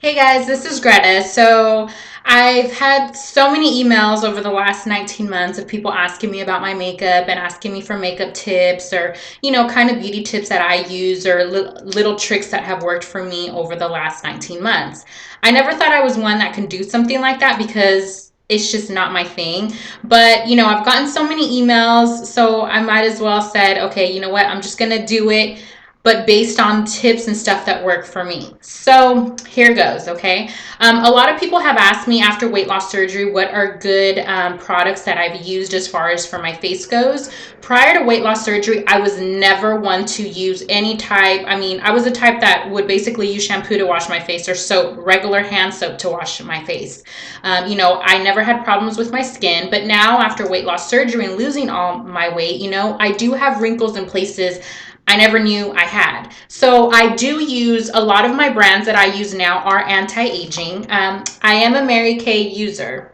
Hey guys, this is Greta. So I've had so many emails over the last 19 months of people asking me about my makeup and asking me for makeup tips or, kind of beauty tips that I use or little tricks that have worked for me over the last 19 months. I never thought I was one that can do something like that because it's just not my thing. But, I've gotten so many emails, so I might as well said, okay, you know what? I'm just going to do it but based on tips and stuff that work for me. So here goes, okay? A lot of people have asked me after weight loss surgery what are good products that I've used as far as for my face goes. Prior to weight loss surgery, I was never one to use any type. I mean, I was the type that would basically use shampoo to wash my face or soap, regular hand soap to wash my face. I never had problems with my skin, but now after weight loss surgery and losing all my weight, I do have wrinkles in places I never knew I had. So I do use a lot of my brands that I use now are anti-aging. I am a Mary Kay user.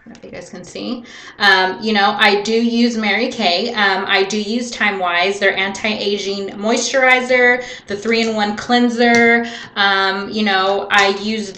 I don't know if you guys can see. I do use Mary Kay. I do use Time Wise, their anti-aging moisturizer, the 3-in-1 cleanser. I use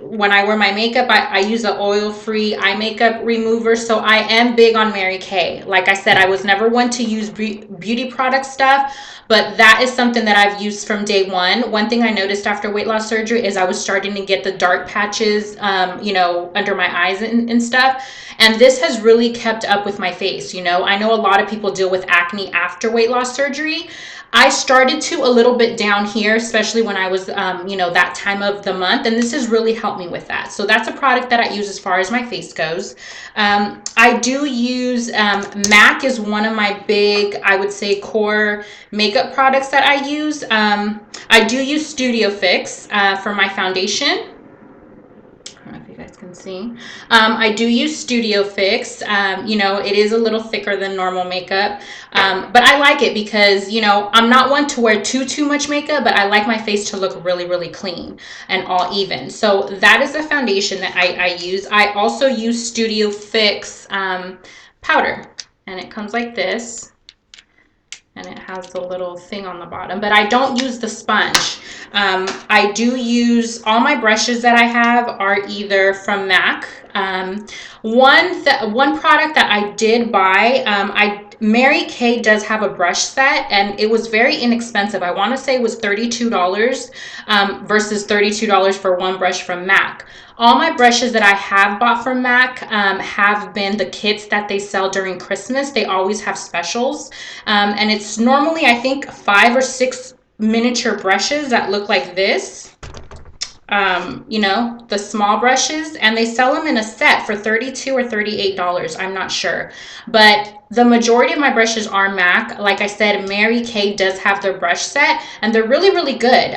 when I wear my makeup, I use the oil-free eye makeup remover. So I am big on Mary Kay. Like I said, I was never one to use beauty product stuff, but that is something that I've used from day one. One thing I noticed after weight loss surgery is I was starting to get the dark patches, under my eyes and stuff. And this has really kept up with my face. I know a lot of people deal with acne after weight loss surgery. I started to a little bit down here, especially when I was, that time of the month. And this has really helped me with that. So that's a product that I use as far as my face goes. I do use MAC is one of my big, I would say, core makeup products that I use. I do use Studio Fix for my foundation. I don't know if you guys can see. I do use Studio Fix. It is a little thicker than normal makeup, but I like it because, I'm not one to wear too much makeup, but I like my face to look really, really clean and all even. So that is the foundation that I use. I also use Studio Fix powder, and it comes like this. And it has the little thing on the bottom, but I don't use the sponge. I do use, all my brushes that I have are either from MAC. One product that I did buy, Mary Kay does have a brush set, and it was very inexpensive. I want to say it was $32 versus $32 for one brush from MAC. All my brushes that I have bought from MAC have been the kits that they sell during Christmas. They always have specials. And it's normally, I think, 5 or 6 miniature brushes that look like this. The small brushes, and they sell them in a set for $32 or $38. I'm not sure. But the majority of my brushes are MAC. Like I said, Mary Kay does have their brush set, and they're really, really good.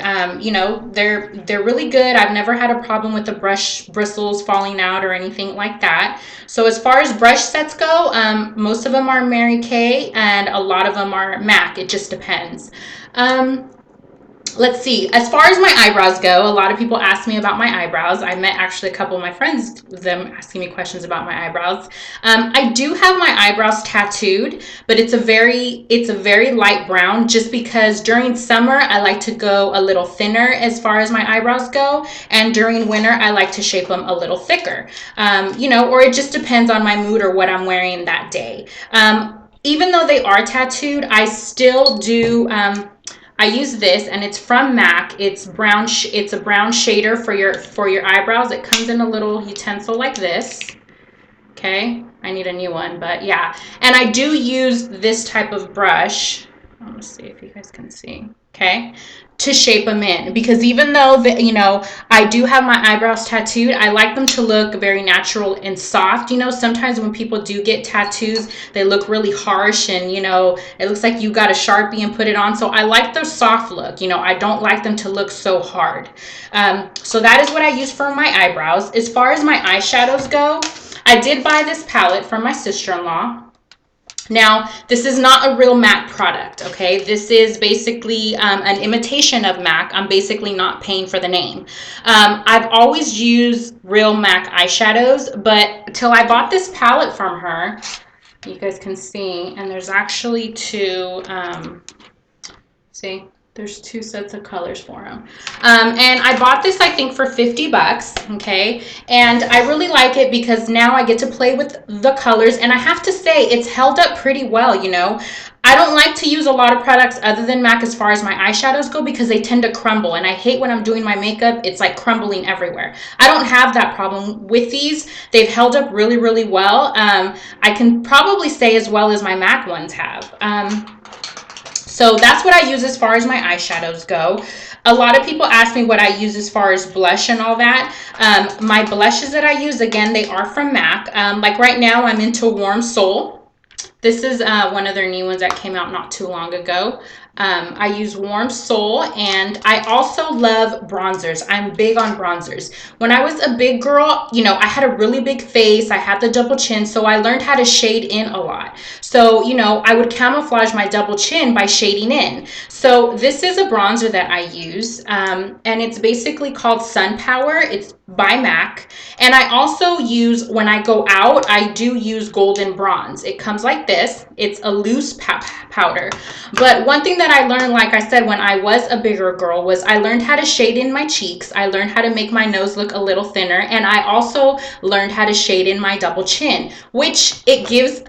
They're really good. I've never had a problem with the brush bristles falling out or anything like that. So as far as brush sets go, most of them are Mary Kay, and a lot of them are MAC. It just depends. Let's see. As far as my eyebrows go, a lot of people ask me about my eyebrows. I met actually a couple of my friends, them asking me questions about my eyebrows. I do have my eyebrows tattooed, but it's a very light brown, just because during summer I like to go a little thinner as far as my eyebrows go, and during winter I like to shape them a little thicker. Or it just depends on my mood or what I'm wearing that day. Even though they are tattooed, I still do. I use this, and it's from MAC. It's brown. It's a brown shader for your eyebrows. It comes in a little utensil like this. Okay, I need a new one, but yeah. And I do use this type of brush. Let's see if you guys can see. Okay, to shape them in, because even though I do have my eyebrows tattooed, I like them to look very natural and soft. Sometimes when people do get tattoos, they look really harsh, and it looks like you got a Sharpie and put it on. So I like the soft look. I don't like them to look so hard. So that is what I use for my eyebrows. As far as my eyeshadows go, I did buy this palette from my sister-in-law. Now, this is not a real MAC product, okay? This is basically an imitation of MAC. I'm basically not paying for the name. I've always used real MAC eyeshadows, but till I bought this palette from her, you guys can see, and there's actually two, see? There's two sets of colors for them. And I bought this, I think, for 50 bucks, okay? And I really like it because now I get to play with the colors. And I have to say, it's held up pretty well, you know? I don't like to use a lot of products other than MAC as far as my eyeshadows go because they tend to crumble. And I hate when I'm doing my makeup, it's like crumbling everywhere. I don't have that problem with these. They've held up really, really well. I can probably say as well as my MAC ones have. So that's what I use as far as my eyeshadows go. A lot of people ask me what I use as far as blush and all that. My blushes that I use, again, they are from MAC. Like right now, I'm into Warm Soul. This is one of their new ones that came out not too long ago. I use Warm Soul, and I also love bronzers. I'm big on bronzers. When I was a big girl, you know, I had a really big face. I had the double chin, so I learned how to shade in a lot. So, you know, I would camouflage my double chin by shading in. So this is a bronzer that I use, and it's basically called Sun Power. It's by MAC. And I also use, when I go out, I do use Golden Bronze. It comes like this. It's a loose powder. But one thing that I learned, like I said, when I was a bigger girl, was I learned how to shade in my cheeks. I learned how to make my nose look a little thinner. And I also learned how to shade in my double chin, which it gives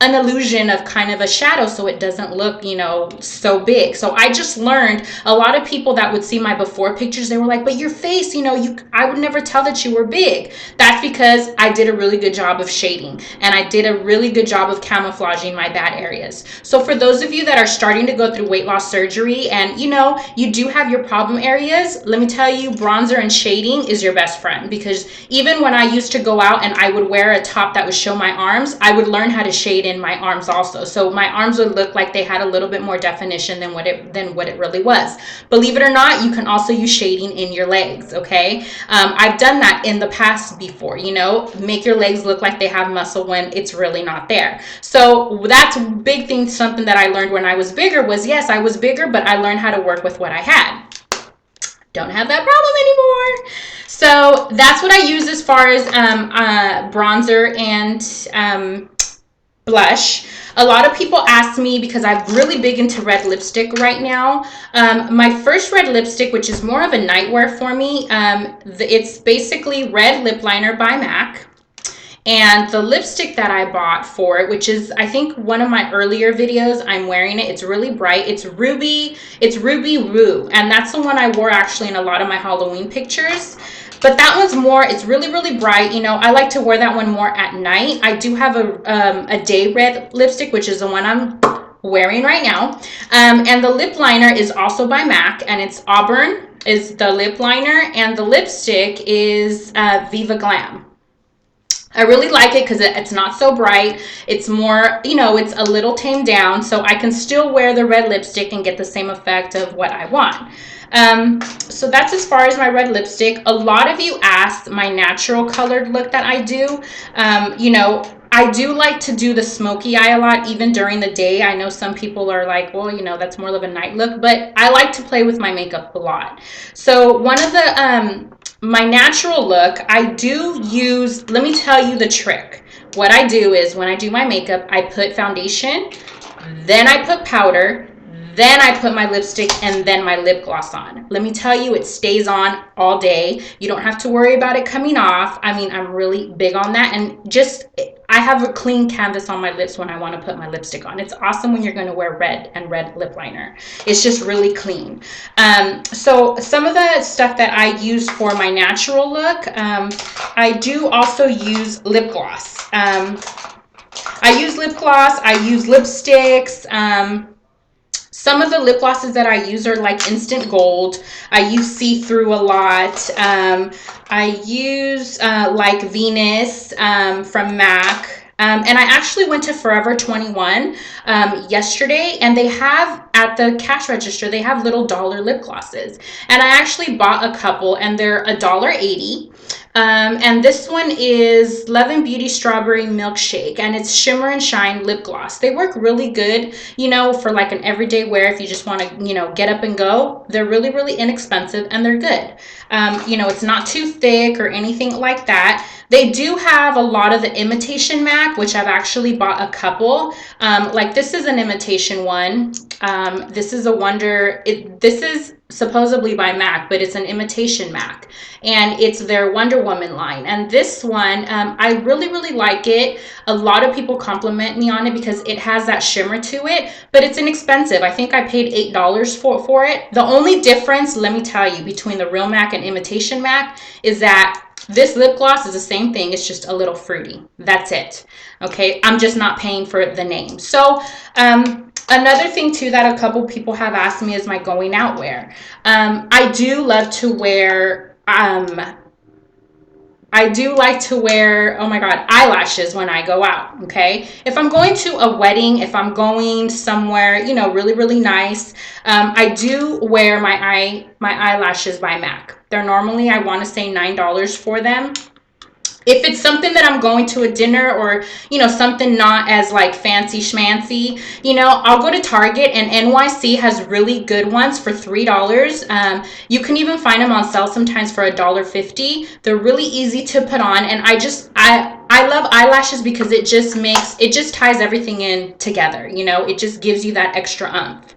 an illusion of kind of a shadow so it doesn't look, you know, so big. So I just learned, a lot of people that would see my before pictures, they were like, but your face, you know, I would never tell that you were big. That's because I did a really good job of shading, and I did a really good job of camouflaging my bad areas. So for those of you that are starting to go through weight loss surgery and, you know, you do have your problem areas, let me tell you, bronzer and shading is your best friend. Because even when I used to go out and I would wear a top that would show my arms, I would learn how to shade in my arms also. So my arms would look like they had a little bit more definition than what it really was. Believe it or not, you can also use shading in your legs, okay? I've done that in the past before, you know, make your legs look like they have muscle when it's really not there. So that's a big thing, something that I learned when I was bigger was, yes, I was bigger, but I learned how to work with what I had. Don't have that problem anymore. So that's what I use as far as bronzer and blush. A lot of people ask me, because I'm really big into red lipstick right now. My first red lipstick, which is more of a nightwear for me, it's basically red lip liner by MAC. And the lipstick that I bought for it, which is, I think, one of my earlier videos, I'm wearing it. It's really bright. It's Ruby Woo. And that's the one I wore actually in a lot of my Halloween pictures. But that one's more, it's really, really bright. You know, I like to wear that one more at night. I do have a day red lipstick, which is the one I'm wearing right now. And the lip liner is also by MAC, and it's Auburn is the lip liner, and the lipstick is Viva Glam. I really like it because it's not so bright. It's more, you know, it's a little tamed down, so I can still wear the red lipstick and get the same effect of what I want. So that's as far as my red lipstick. A lot of you asked my natural colored look that I do. You know, I do like to do the smoky eye a lot, even during the day. I know some people are like, well, you know, that's more of a night look, but I like to play with my makeup a lot. So one of the, my natural look, I do use, let me tell you the trick. What I do is when I do my makeup, I put foundation, then I put powder, then I put my lipstick and then my lip gloss on. Let me tell you, it stays on all day. You don't have to worry about it coming off. I mean, I'm really big on that. And just, I have a clean canvas on my lips when I want to put my lipstick on. It's awesome when you're going to wear red and red lip liner. It's just really clean. So some of the stuff that I use for my natural look, I do also use lip gloss. I use lip gloss. I use lipsticks. Some of the lip glosses that I use are like Instant Gold. I use See-Through a lot. I use like Venus from MAC. And I actually went to Forever 21 yesterday, and they have, at the cash register, they have little dollar lip glosses. And I actually bought a couple, and they're $1.80. And this one is Love and Beauty Strawberry Milkshake, and it's Shimmer and Shine lip gloss. They work really good, you know, for like an everyday wear if you just want to, you know, get up and go. They're really, really inexpensive, and they're good. You know, it's not too thick or anything like that. They do have a lot of the imitation MAC, which I've actually bought a couple. Like this is an imitation one. This is a Wonder. This is supposedly by MAC, but it's an imitation MAC, and it's their Wonder Woman line. And this one, I really, really like it. A lot of people compliment me on it because it has that shimmer to it, but it's inexpensive. I think I paid $8 for it. The only difference, let me tell you, between the real MAC and imitation MAC is that this lip gloss is the same thing. It's just a little fruity. That's it. Okay, I'm just not paying for the name. So, another thing too that a couple people have asked me is my going out wear. I do love to wear I do like to wear, oh my God, eyelashes when I go out, okay? If I'm going to a wedding, if I'm going somewhere, you know, really, really nice, I do wear my eyelashes by MAC. They're normally, I want to say $9 for them. If it's something that I'm going to a dinner or, you know, something not as like fancy schmancy, you know, I'll go to Target, and NYC has really good ones for $3. You can even find them on sale sometimes for $1.50. They're really easy to put on, and I love eyelashes because it just ties everything in together. You know, it just gives you that extra umph.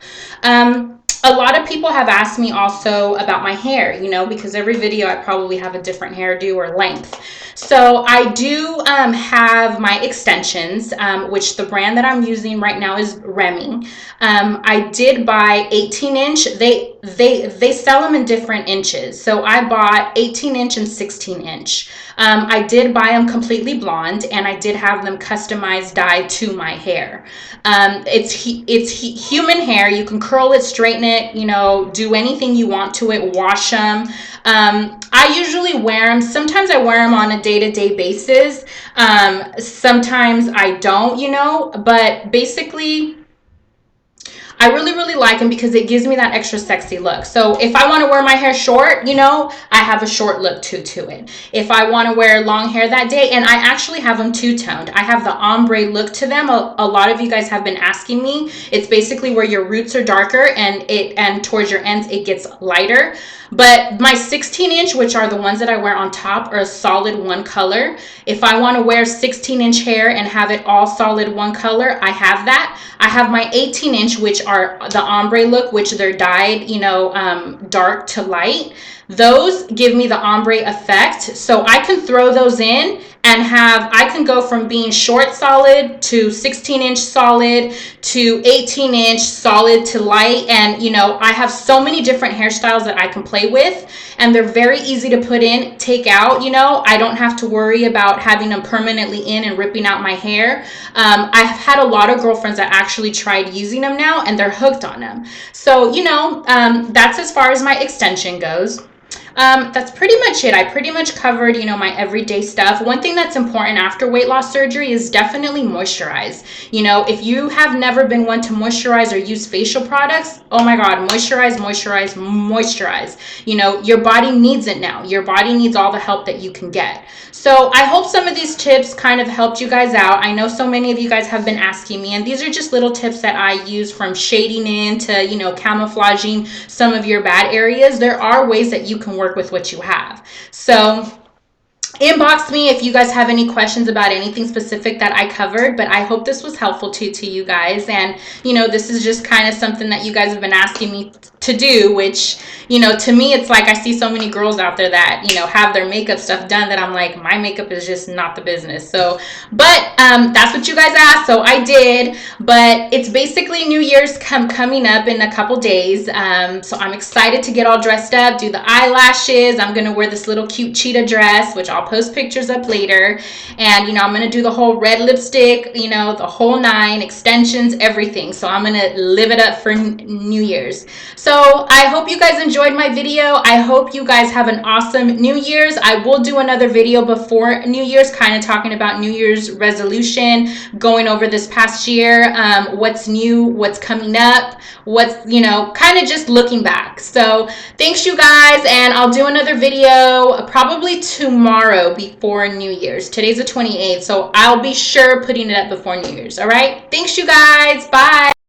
A lot of people have asked me also about my hair, you know, because every video I probably have a different hairdo or length. So I do have my extensions, which the brand that I'm using right now is Remy. I did buy 18-inch. They sell them in different inches. So I bought 18-inch and 16-inch. I did buy them completely blonde, and I did have them customized dyed to my hair. It's human hair. You can curl it, straighten it, you know, do anything you want to it, wash them. I usually wear them. Sometimes I wear them on a day-to-day basis. Sometimes I don't, you know, but basically I really, really like them because it gives me that extra sexy look. So if I want to wear my hair short, you know, I have a short look to it. If I want to wear long hair that day, and I actually have them two-toned. I have the ombre look to them. A lot of you guys have been asking me. It's basically where your roots are darker and towards your ends it gets lighter. But my 16-inch, which are the ones that I wear on top, are a solid one color. If I want to wear 16-inch hair and have it all solid one color, I have that. I have my 18-inch, which are the ombre look, which they're dyed, you know, dark to light. Those give me the ombre effect. So I can throw those in and I can go from being short solid to 16-inch solid to 18-inch solid to light. And, you know, I have so many different hairstyles that I can play with, and they're very easy to put in, take out, you know. I don't have to worry about having them permanently in and ripping out my hair. I've had a lot of girlfriends that actually tried using them now, and they're hooked on them. So, you know, that's as far as my extension goes. That's pretty much it. I pretty much covered, you know, my everyday stuff. One thing that's important after weight loss surgery is definitely moisturize. You know, if you have never been one to moisturize or use facial products, oh my God, moisturize, moisturize, moisturize. You know, your body needs it now. Your body needs all the help that you can get. So I hope some of these tips kind of helped you guys out. I know so many of you guys have been asking me, and these are just little tips that I use, from shading in to, you know, camouflaging some of your bad areas. There are ways that you can work with what you have. So inbox me if you guys have any questions about anything specific that I covered, but I hope this was helpful to you guys. And, you know, this is just kind of something that you guys have been asking me to do, which, you know, to me, it's like I see so many girls out there that, you know, have their makeup stuff done that I'm like, my makeup is just not the business. So, but that's what you guys asked, so I did. But it's basically New Year's coming up in a couple days. So I'm excited to get all dressed up, do the eyelashes. I'm going to wear this little cute cheetah dress, which I'll post pictures up later. And, you know, I'm going to do the whole red lipstick, you know, the whole nine, extensions, everything. So I'm going to live it up for New Year's. So I hope you guys enjoyed my video. I hope you guys have an awesome New Year's. I will do another video before New Year's, kind of talking about New Year's resolution, going over this past year, what's new, what's coming up, what's, you know, kind of just looking back. So thanks, you guys, and I'll do another video probably tomorrow before New Year's. Today's the 28th, so I'll be sure putting it up before New Year's. All right, thanks, you guys. Bye.